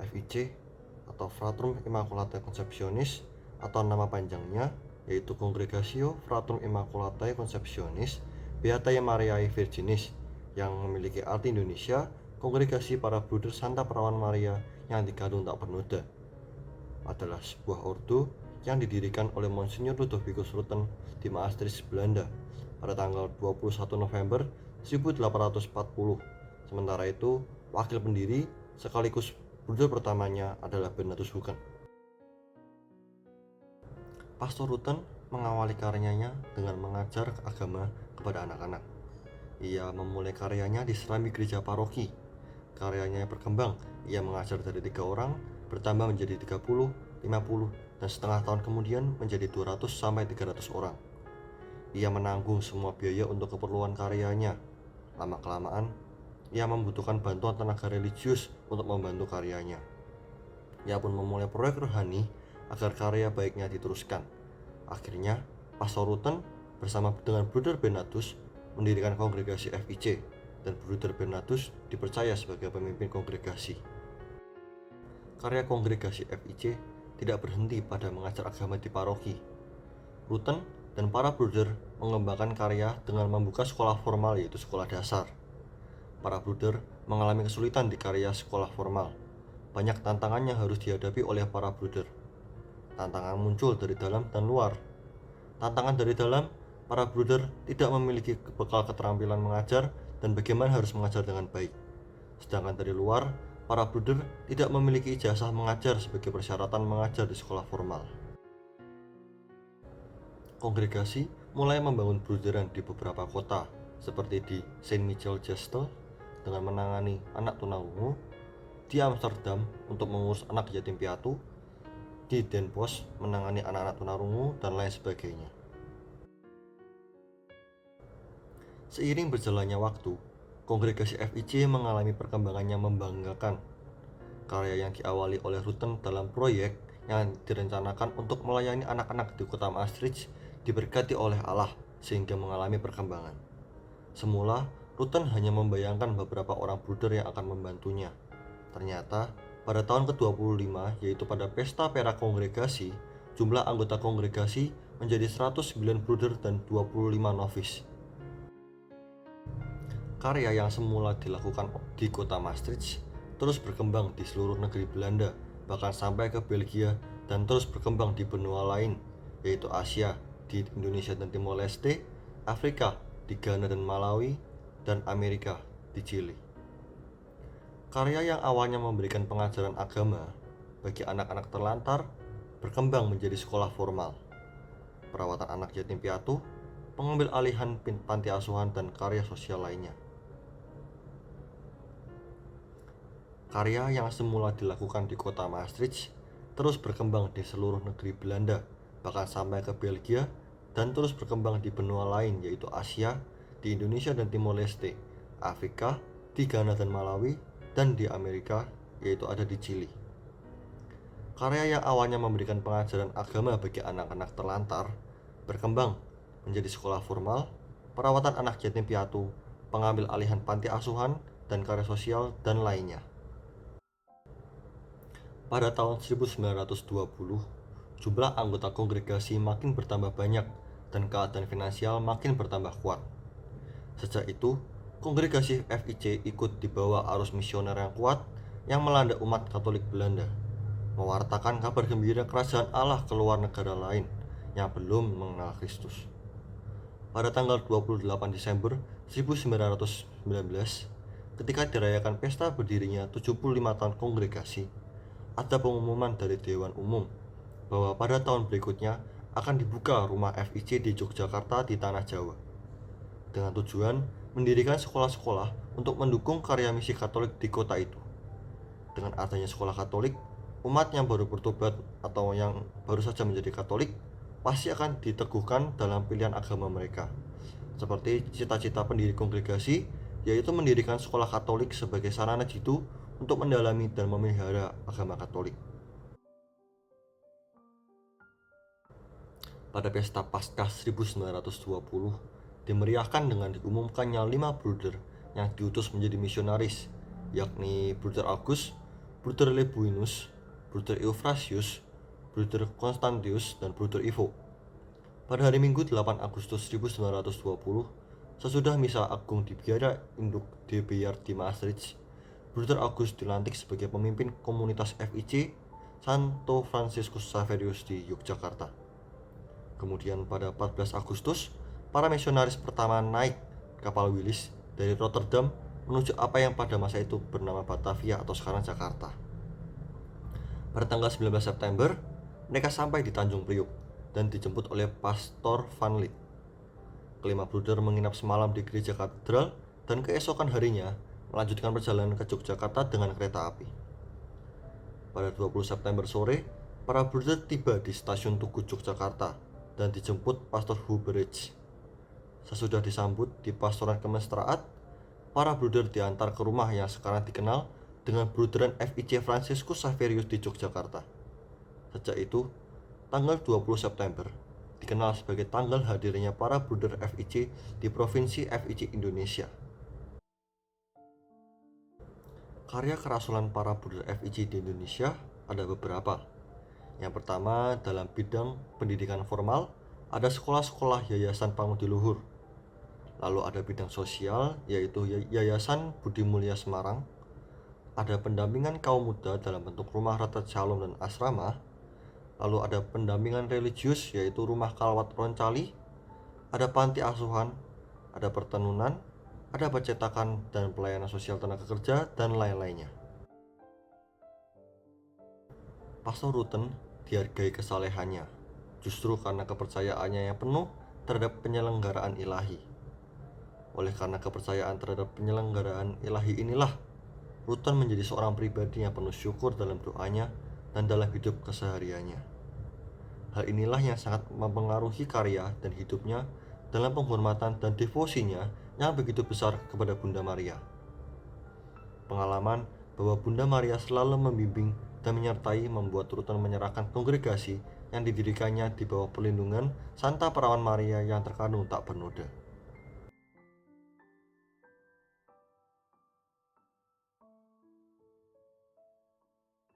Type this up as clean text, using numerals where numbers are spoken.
FIC atau Fratrum Immaculatae Conceptionis, atau nama panjangnya yaitu Congregatio Fratrum Immaculatae Conceptionis Beatae Mariae Virginis, yang memiliki arti Indonesia Kongregasi para Bruder Santa Perawan Maria yang dikandung tak bernoda, adalah sebuah ordo yang didirikan oleh Monsignor Ludovicus Rutten di Maastricht, Belanda pada tanggal 21 November 1840. Sementara itu, wakil pendiri sekaligus bruder pertamanya adalah Bernardus Hughen. Pastor Rutten mengawali karyanya dengan mengajar agama kepada anak-anak. Ia memulai karyanya di serambi gereja paroki. Karyanya berkembang, ia mengajar dari 3 orang bertambah menjadi 30, 50, dan setengah tahun kemudian menjadi 200 sampai 300 orang. Ia menanggung semua biaya untuk keperluan karyanya. Lama-kelamaan, ia membutuhkan bantuan tenaga religius untuk membantu karyanya. Ia pun memulai proyek rohani agar karya baiknya diteruskan. Akhirnya, Pastor Rutten bersama dengan Bruder Bernardus mendirikan kongregasi FIC, dan Bruder Bernardus dipercaya sebagai pemimpin kongregasi. Karya kongregasi FIC tidak berhenti pada mengajar agama di paroki. Rutten dan para bruder mengembangkan karya dengan membuka sekolah formal, yaitu sekolah dasar. Para bruder mengalami kesulitan di karya sekolah formal. Banyak tantangan yang harus dihadapi oleh para bruder. Tantangan muncul dari dalam dan luar. Tantangan dari dalam, para bruder tidak memiliki bekal keterampilan mengajar dan bagaimana harus mengajar dengan baik. Sedangkan dari luar, para bruder tidak memiliki ijazah mengajar sebagai persyaratan mengajar di sekolah formal. Kongregasi mulai membangun bruderan di beberapa kota, seperti di Saint Michel Gestel dengan menangani anak tunarungu, di Amsterdam untuk mengurus anak yatim piatu, di Den Bosch menangani anak-anak tunarungu, dan lain sebagainya. Seiring berjalannya waktu, kongregasi FIC mengalami perkembangan yang membanggakan. Karya yang diawali oleh Rutten dalam proyek yang direncanakan untuk melayani anak-anak di kota Maastricht diberkati oleh Allah sehingga mengalami perkembangan. Semula, Rutten hanya membayangkan beberapa orang bruder yang akan membantunya. Ternyata, pada tahun ke-25, yaitu pada pesta perak kongregasi, jumlah anggota kongregasi menjadi 109 bruder dan 25 novis. Karya yang semula dilakukan di kota Maastricht terus berkembang di seluruh negeri Belanda, bahkan sampai ke Belgia, dan terus berkembang di benua lain, yaitu Asia, di Indonesia dan Timor Leste, Afrika, di Ghana dan Malawi, dan Amerika, di Chili. Karya yang awalnya memberikan pengajaran agama bagi anak-anak terlantar berkembang menjadi sekolah formal, perawatan anak yatim piatu, pengambil alihan panti asuhan, dan karya sosial lainnya. Karya yang semula dilakukan di kota Maastricht terus berkembang di seluruh negeri Belanda, bahkan sampai ke Belgia, dan terus berkembang di benua lain, yaitu Asia, di Indonesia dan Timor Leste, Afrika, di Ghana dan Malawi, dan di Amerika, yaitu ada di Chili. Karya yang awalnya memberikan pengajaran agama bagi anak-anak terlantar berkembang menjadi sekolah formal, perawatan anak yatim piatu, pengambil alihan panti asuhan, dan karya sosial, dan lainnya. Pada tahun 1920, jumlah anggota kongregasi makin bertambah banyak dan keadaan finansial makin bertambah kuat. Sejak itu, kongregasi FIC ikut di bawah arus misioner yang kuat yang melanda umat Katolik Belanda, mewartakan kabar gembira kerajaan Allah ke luar negara lain yang belum mengenal Kristus. Pada tanggal 28 Desember 1919, ketika dirayakan pesta berdirinya 75 tahun kongregasi, ada pengumuman dari Dewan Umum bahwa pada tahun berikutnya akan dibuka rumah FIC di Yogyakarta di Tanah Jawa, dengan tujuan mendirikan sekolah-sekolah untuk mendukung karya misi Katolik di kota itu. Dengan adanya sekolah Katolik, umat yang baru bertobat atau yang baru saja menjadi Katolik pasti akan diteguhkan dalam pilihan agama mereka, seperti cita-cita pendiri kongregasi, yaitu mendirikan sekolah Katolik sebagai sarana jitu untuk mendalami dan memelihara agama Katolik. Pada pesta Paskah 1920, dimeriahkan dengan diumumkannya 5 bruder yang diutus menjadi misionaris, yakni Bruder August, Bruder Lebuinus, Bruder Euphrasius, Bruder Constantius, dan Bruder Ivo. Pada hari Minggu 8 Agustus 1920, sesudah misa agung di biara induk De Beer di Maastricht, Bruder August dilantik sebagai pemimpin komunitas FIC Santo Franciscus Xaverius di Yogyakarta. Kemudian pada 14 Agustus, para misionaris pertama naik kapal Willis dari Rotterdam menuju apa yang pada masa itu bernama Batavia atau sekarang Jakarta. Pada tanggal 19 September, mereka sampai di Tanjung Priuk dan dijemput oleh Pastor Van Lith. Kelima bruder menginap semalam di gereja katedral dan keesokan harinya melanjutkan perjalanan ke Yogyakarta dengan kereta api. Pada 20 September sore, para bruder tiba di stasiun Tugu Yogyakarta dan dijemput Pastor Huberich. Sesudah disambut di pastoran Kemesteraat, para bruder diantar ke rumah yang sekarang dikenal dengan Bruderan FIC Franciscus Xaverius di Yogyakarta. Sejak itu, tanggal 20 September dikenal sebagai tanggal hadirnya para bruder FIC di Provinsi FIC Indonesia. Karya kerasulan para bruder FIC di Indonesia ada beberapa. Yang pertama, dalam bidang pendidikan formal, ada sekolah-sekolah Yayasan Pangudi Luhur. Lalu ada bidang sosial, yaitu Yayasan Budi Mulia Semarang. Ada pendampingan kaum muda dalam bentuk rumah Retret Shalom dan asrama. Lalu ada pendampingan religius, yaitu Rumah Kalwat Roncali. Ada panti asuhan, ada pertenunan, ada percetakan dan pelayanan sosial tenaga kerja, dan lain-lainnya. Pastor Rutten dihargai kesalehannya, justru karena kepercayaannya yang penuh terhadap penyelenggaraan ilahi. Oleh karena kepercayaan terhadap penyelenggaraan ilahi inilah, Rutten menjadi seorang pribadi yang penuh syukur dalam doanya dan dalam hidup kesehariannya. Hal inilah yang sangat mempengaruhi karya dan hidupnya dalam penghormatan dan devosinya yang begitu besar kepada Bunda Maria. Pengalaman bahwa Bunda Maria selalu membimbing dan menyertai membuat Rutten menyerahkan kongregasi yang didirikannya di bawah perlindungan Santa Perawan Maria yang terkandung tak bernoda.